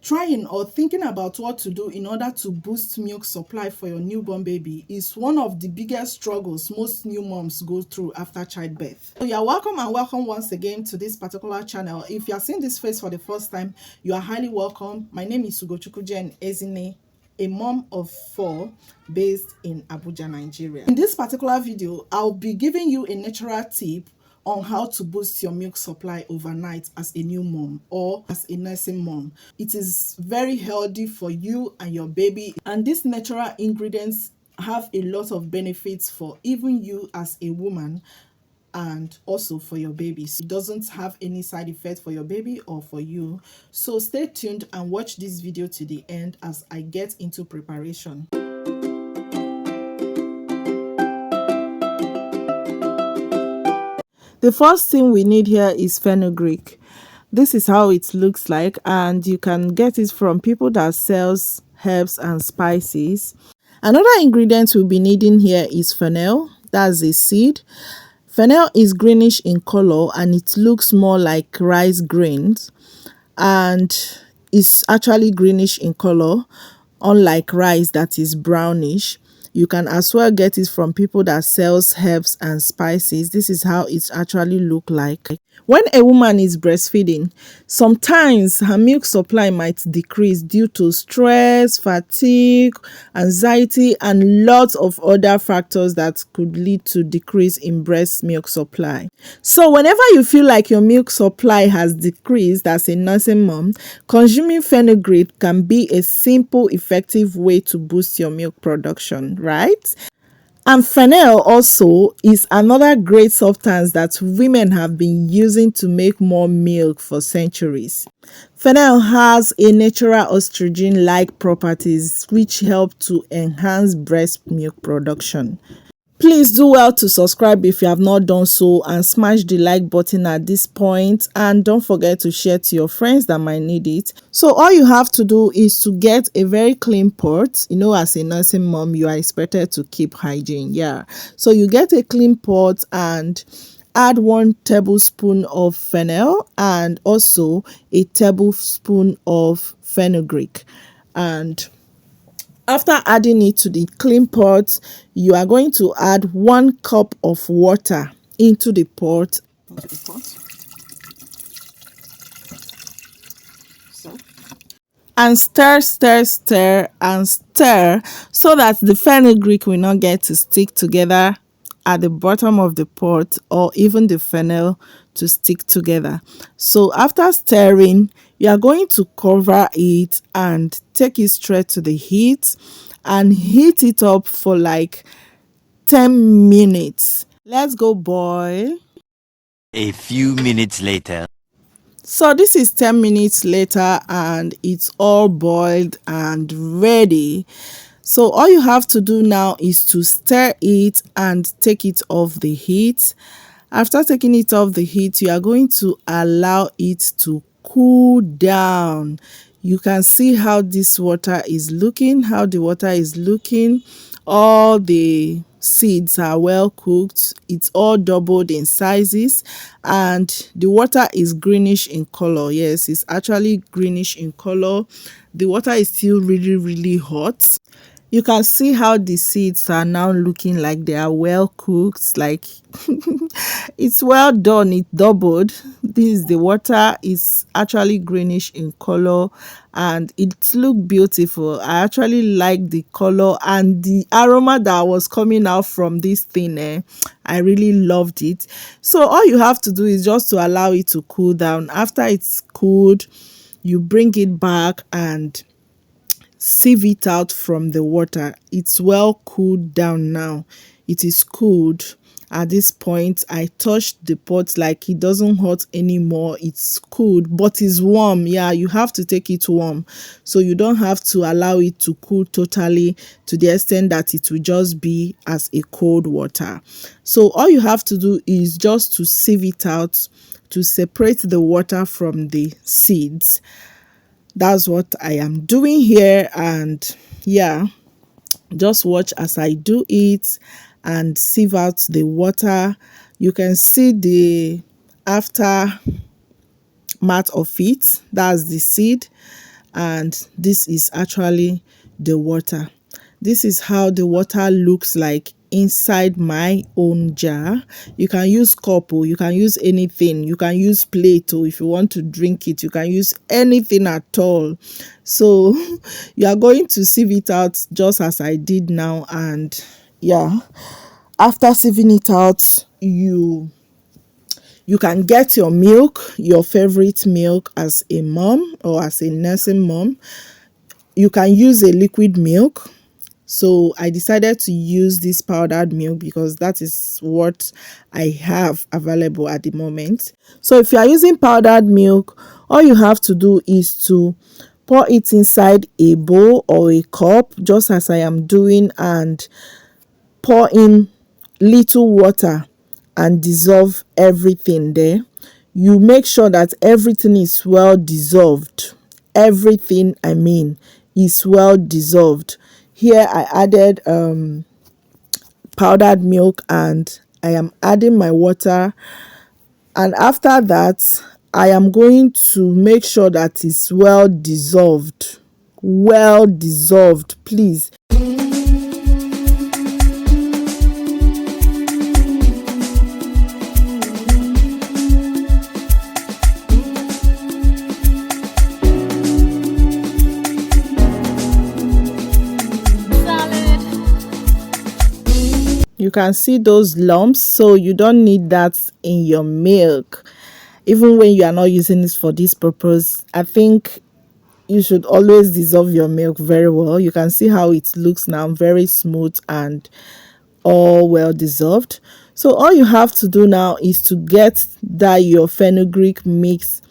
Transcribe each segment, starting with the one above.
Trying or thinking about what to do in order to boost milk supply for your newborn baby is one of the biggest struggles most new moms go through after childbirth. So you're welcome and welcome once again to this particular channel. If you are seeing this face for the first time, you are highly welcome. My name is Ugochukwu Ezinne, a mom of 4 based in Abuja, Nigeria. In this particular video, I'll be giving you a natural tip on how to boost your milk supply overnight as a new mom or as a nursing mom. It is very healthy for you and your baby, and these natural ingredients have a lot of benefits for even you as a woman and also for your baby. So it doesn't have any side effects for your baby or for you. So stay tuned and watch this video to the end as I get into preparation. The first thing we need here is fenugreek. This is how it looks like, and you can get it from people that sells herbs and spices. Another ingredient we'll be needing here is fennel. That's a seed. Fennel is greenish in color and it looks more like rice grains, and it's actually greenish in color, unlike rice that is brownish. You can as well get it from people that sells herbs and spices. This is how it actually look like. When a woman is breastfeeding, sometimes her milk supply might decrease due to stress, fatigue, anxiety, and lots of other factors that could lead to decrease in breast milk supply. So whenever you feel like your milk supply has decreased as a nursing mom, consuming fenugreek can be a simple, effective way to boost your milk production, right? And fennel also is another great substance that women have been using to make more milk for centuries. Fennel has a natural estrogen-like properties which help to enhance breast milk production. Please do well to subscribe if you have not done so, and smash the like button at this point, and don't forget to share to your friends that might need it. So all you have to do is to get a very clean pot. You know, as a nursing mom, you are expected to keep hygiene. Yeah, so you get a clean pot and add 1 tablespoon of fennel and also a tablespoon of fenugreek. And after adding it to the clean pot, you are going to add 1 cup of water into the pot. And stir, stir, stir, and stir so that the fenugreek will not get to stick together at the bottom of the pot, or even the fennel to stick together. So after stirring, you are going to cover it and take it straight to the heat and heat it up for like 10 minutes. Let's go boil. A few minutes later. So this is 10 minutes later and it's all boiled and ready. So all you have to do now is to stir it and take it off the heat. After taking it off the heat, you are going to allow it to cool down. You can see how this water is looking, how the water is looking. All the seeds are well cooked. It's all doubled in sizes and the water is greenish in color. Yes, it's actually greenish in color. The water is still really hot. You can see how the seeds are now looking like they are well cooked, like it's well done. It doubled. This is the water is actually greenish in color and it looked beautiful. I actually like the color and the aroma that was coming out from this thing. I really loved it. So all you have to do is just to allow it to cool down. After it's cooled, you bring it back and sieve it out from the water. It's well cooled down now. It is cooled. At this point, I touched the pot like it doesn't hot anymore. It's cooled, but it's warm. Yeah, you have to take it warm. So you don't have to allow it to cool totally to the extent that it will just be as a cold water. So all you have to do is just to sieve it out to separate the water from the seeds. That's what I am doing here, and yeah, just watch as I do it and sieve out the water. You can see the aftermath of it. That's the seed, and this is actually the water. This is how the water looks like inside my own jar. You can use cup, or you can use anything. You can use plate, or if you want to drink it, you can use anything at all. So you are going to sieve it out just as I did now. And yeah, after sieving it out, you can get your milk, your favorite milk, as a mom or as a nursing mom. You can use a liquid milk. So I decided to use this powdered milk because that is what I have available at the moment. So if you are using powdered milk, all you have to do is to pour it inside a bowl or a cup, just as I am doing, and pour in little water and dissolve everything there. You make sure that everything is well dissolved. Everything, I mean, is well dissolved. Here I added powdered milk, and I am adding my water, and after that I am going to make sure that it's well dissolved. Well dissolved, please. You can see those lumps, so you don't need that in your milk. Even when you are not using this for this purpose, I think you should always dissolve your milk very well. You can see how it looks now, very smooth and all well dissolved. So all you have to do now is to get that your fenugreek mix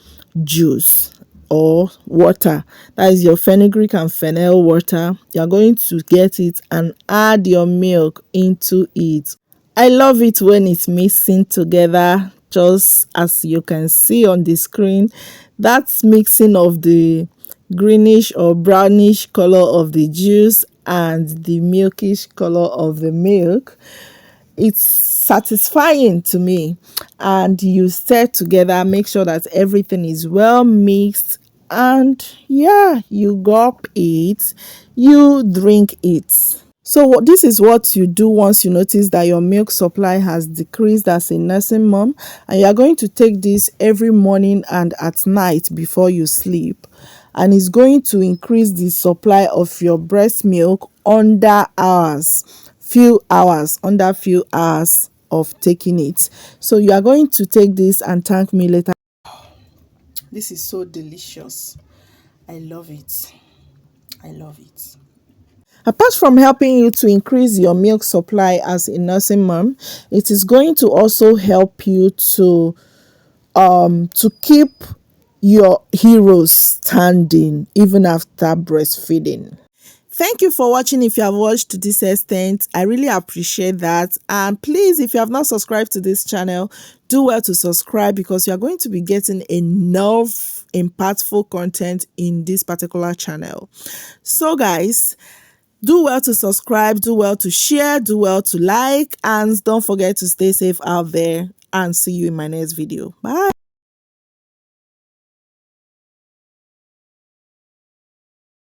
juice or water. That is your fenugreek and fennel water. You're going to get it and add your milk into it. I love it when it's mixing together, just as you can see on the screen. That's mixing of the greenish or brownish color of the juice and the milkish color of the milk. It's satisfying to me. And you stir together, make sure that everything is well mixed, and yeah, you gulp it, you drink it. So this is what you do once you notice that your milk supply has decreased as a nursing mom, and you are going to take this every morning and at night before you sleep, and it's going to increase the supply of your breast milk under few hours of taking it. So you are going to take this and thank me later. This is so delicious. I love it. I love it. Apart from helping you to increase your milk supply as a nursing mom, it is going to also help you to keep your heroes standing even after breastfeeding. Thank you for watching. If you have watched to this extent, I really appreciate that. And please, if you have not subscribed to this channel, do well to subscribe, because you are going to be getting enough impactful content in this particular channel. So guys, do well to subscribe, do well to share, do well to like, and don't forget to stay safe out there, and see you in my next video. Bye.